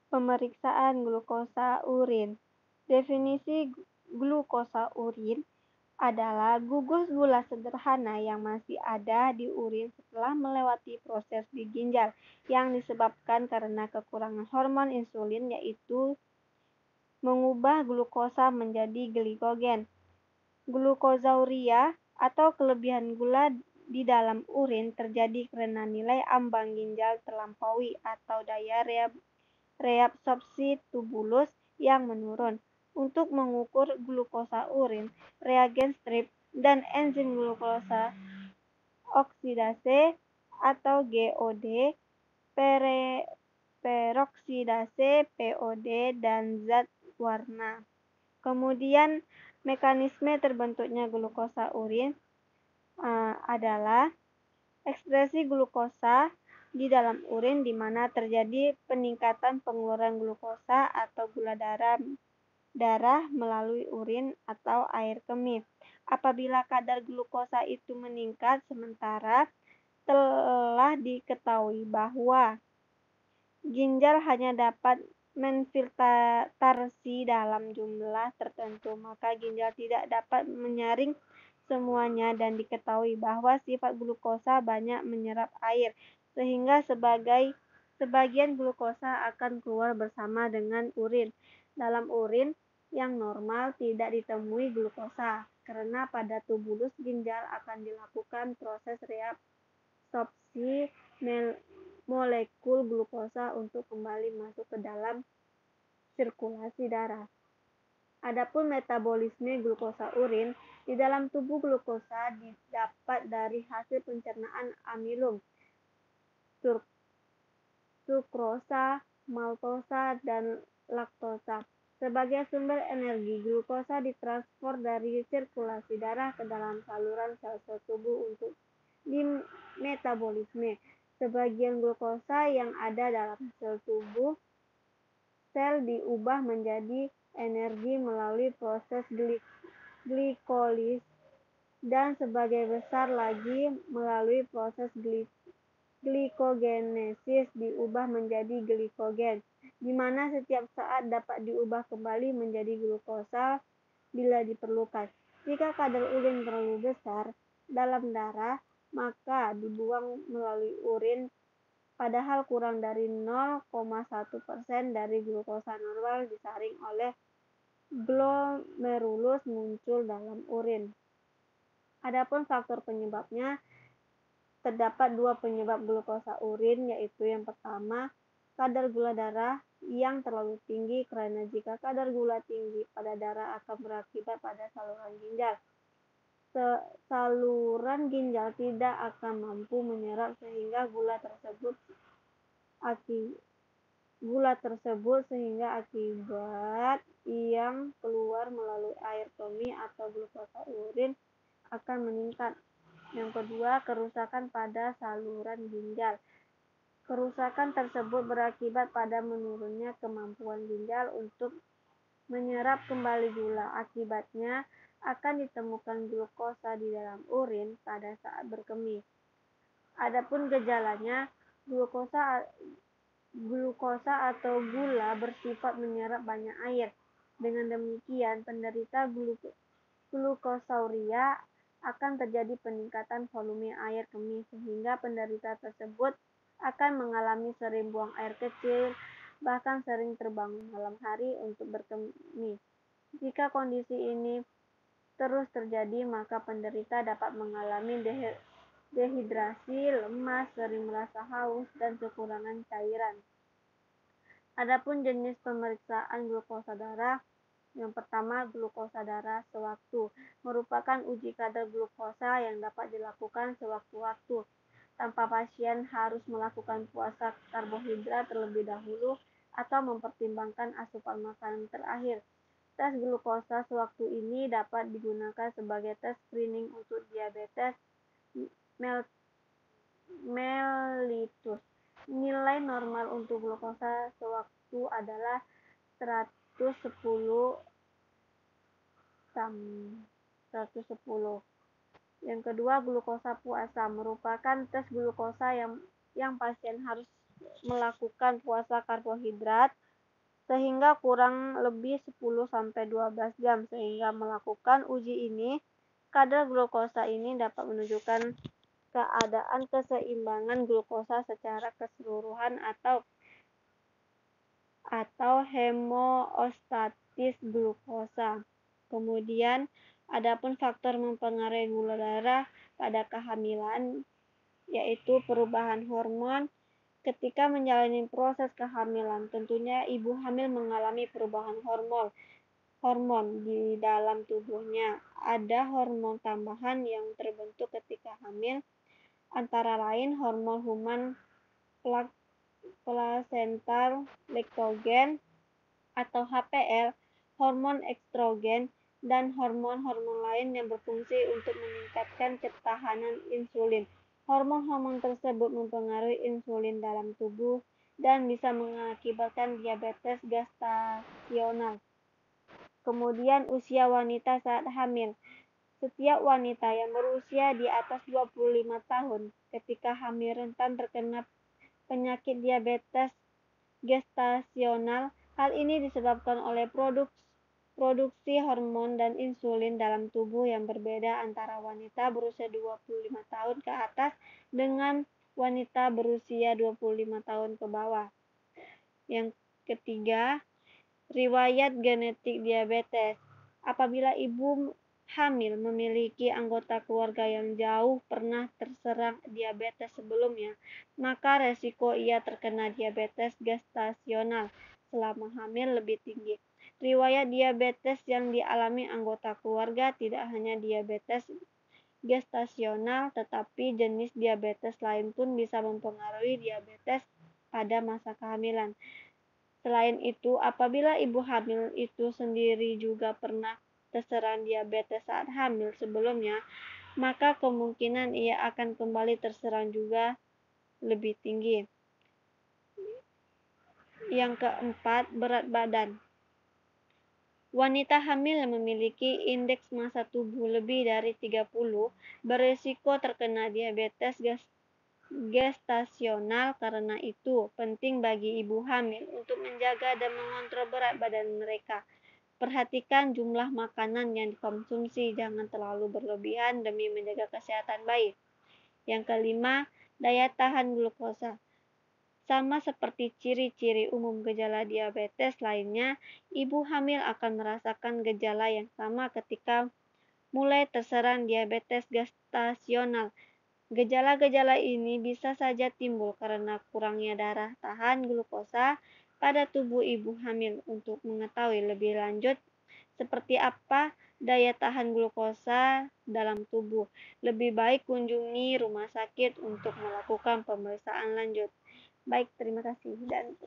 Pemeriksaan glukosa urin. Definisi glukosa urin adalah gugus gula sederhana yang masih ada di urin setelah melewati proses di ginjal yang disebabkan karena kekurangan hormon insulin, yaitu mengubah glukosa menjadi glikogen. Glukosauria atau kelebihan gula di dalam urin terjadi karena nilai ambang ginjal terlampaui atau daya reabsorpsi tubulus yang menurun. Untuk mengukur glukosa urin, reagen strip dan enzim glukosa oksidase atau GOD, peroksidase POD, dan zat warna. Kemudian mekanisme terbentuknya glukosa urin adalah ekspresi glukosa di dalam urin di mana terjadi peningkatan pengeluaran glukosa atau gula darah melalui urin atau air kemih. Apabila kadar glukosa itu meningkat, sementara telah diketahui bahwa ginjal hanya dapat menfiltrasi dalam jumlah tertentu, maka ginjal tidak dapat menyaring semuanya, dan diketahui bahwa sifat glukosa banyak menyerap air, sehingga sebagian glukosa akan keluar bersama dengan urin. Dalam urin yang normal tidak ditemui glukosa, karena pada tubulus ginjal akan dilakukan proses reabsorpsi molekul glukosa untuk kembali masuk ke dalam sirkulasi darah. Adapun metabolisme glukosa urin, di dalam tubuh glukosa didapat dari hasil pencernaan amilum, sukrosa, maltosa, dan laktosa. Sebagai sumber energi, glukosa ditransfer dari sirkulasi darah ke dalam saluran sel-sel tubuh untuk dimetabolisme. Sebagian glukosa yang ada dalam sel diubah menjadi energi melalui proses glikolis, dan sebagian besar lagi melalui proses glikogenesis diubah menjadi glikogen, di mana setiap saat dapat diubah kembali menjadi glukosa bila diperlukan. Jika kadar urin terlalu besar dalam darah, maka dibuang melalui urin, padahal kurang dari 0,1% dari glukosa normal disaring oleh glomerulus muncul dalam urin. Adapun faktor penyebabnya, terdapat dua penyebab glukosa urin, yaitu yang pertama, kadar gula darah yang terlalu tinggi, karena jika kadar gula tinggi pada darah akan berakibat pada saluran ginjal. Saluran ginjal tidak akan mampu menyerap sehingga gula tersebut sehingga akibat yang keluar melalui air kemih atau glukosa urin akan meningkat. Yang kedua, kerusakan pada saluran ginjal. Kerusakan tersebut berakibat pada menurunnya kemampuan ginjal untuk menyerap kembali gula. Akibatnya akan ditemukan glukosa di dalam urin pada saat berkemih. Adapun gejalanya, glukosa atau gula bersifat menyerap banyak air. Dengan demikian, penderita glukosauria akan terjadi peningkatan volume air kemih, sehingga penderita tersebut akan mengalami sering buang air kecil, bahkan sering terbangun malam hari untuk berkemih. Jika kondisi ini terus terjadi, maka penderita dapat mengalami dehidrasi, lemas, sering merasa haus, dan kekurangan cairan. Adapun jenis pemeriksaan glukosa darah, yang pertama, glukosa darah sewaktu, merupakan uji kadar glukosa yang dapat dilakukan sewaktu-waktu, tanpa pasien harus melakukan puasa karbohidrat terlebih dahulu atau mempertimbangkan asupan makanan terakhir. Tes glukosa sewaktu ini dapat digunakan sebagai tes screening untuk diabetes mellitus. Nilai normal untuk glukosa sewaktu adalah 110. Yang kedua, glukosa puasa merupakan tes glukosa yang pasien harus melakukan puasa karbohidrat sehingga kurang lebih 10-12 jam. Sehingga melakukan uji ini, kadar glukosa ini dapat menunjukkan keadaan keseimbangan glukosa secara keseluruhan atau homeostatis glukosa. Kemudian, adapun faktor mempengaruhi gula darah pada kehamilan, yaitu perubahan hormon. Ketika menjalani proses kehamilan, tentunya ibu hamil mengalami perubahan hormon di dalam tubuhnya. Ada hormon tambahan yang terbentuk ketika hamil, antara lain hormon human placental lactogen atau HPL, hormon estrogen, dan hormon-hormon lain yang berfungsi untuk meningkatkan ketahanan insulin. Hormon-hormon tersebut mempengaruhi insulin dalam tubuh dan bisa mengakibatkan diabetes gestasional. Kemudian usia wanita saat hamil. Setiap wanita yang berusia di atas 25 tahun ketika hamil rentan terkena penyakit diabetes gestasional. Hal ini disebabkan oleh produksi hormon dan insulin dalam tubuh yang berbeda antara wanita berusia 25 tahun ke atas dengan wanita berusia 25 tahun ke bawah. Yang ketiga, riwayat genetik diabetes. Apabila ibu hamil memiliki anggota keluarga yang jauh pernah terserang diabetes sebelumnya, maka resiko ia terkena diabetes gestasional selama hamil lebih tinggi. Riwayat diabetes yang dialami anggota keluarga tidak hanya diabetes gestasional, tetapi jenis diabetes lain pun bisa mempengaruhi diabetes pada masa kehamilan. Selain itu, apabila ibu hamil itu sendiri juga pernah terserang diabetes saat hamil sebelumnya, maka kemungkinan ia akan kembali terserang juga lebih tinggi. Yang keempat, berat badan. Wanita hamil yang memiliki indeks massa tubuh lebih dari 30 berisiko terkena diabetes gestasional. Karena itu, penting bagi ibu hamil untuk menjaga dan mengontrol berat badan mereka. Perhatikan jumlah makanan yang dikonsumsi, jangan terlalu berlebihan demi menjaga kesehatan bayi. Yang kelima, daya tahan glukosa. Sama seperti ciri-ciri umum gejala diabetes lainnya, ibu hamil akan merasakan gejala yang sama ketika mulai terserang diabetes gestasional. Gejala-gejala ini bisa saja timbul karena kurangnya darah tahan glukosa pada tubuh ibu hamil. Untuk mengetahui lebih lanjut seperti apa daya tahan glukosa dalam tubuh, lebih baik kunjungi rumah sakit untuk melakukan pemeriksaan lanjut. Baik, terima kasih. Dan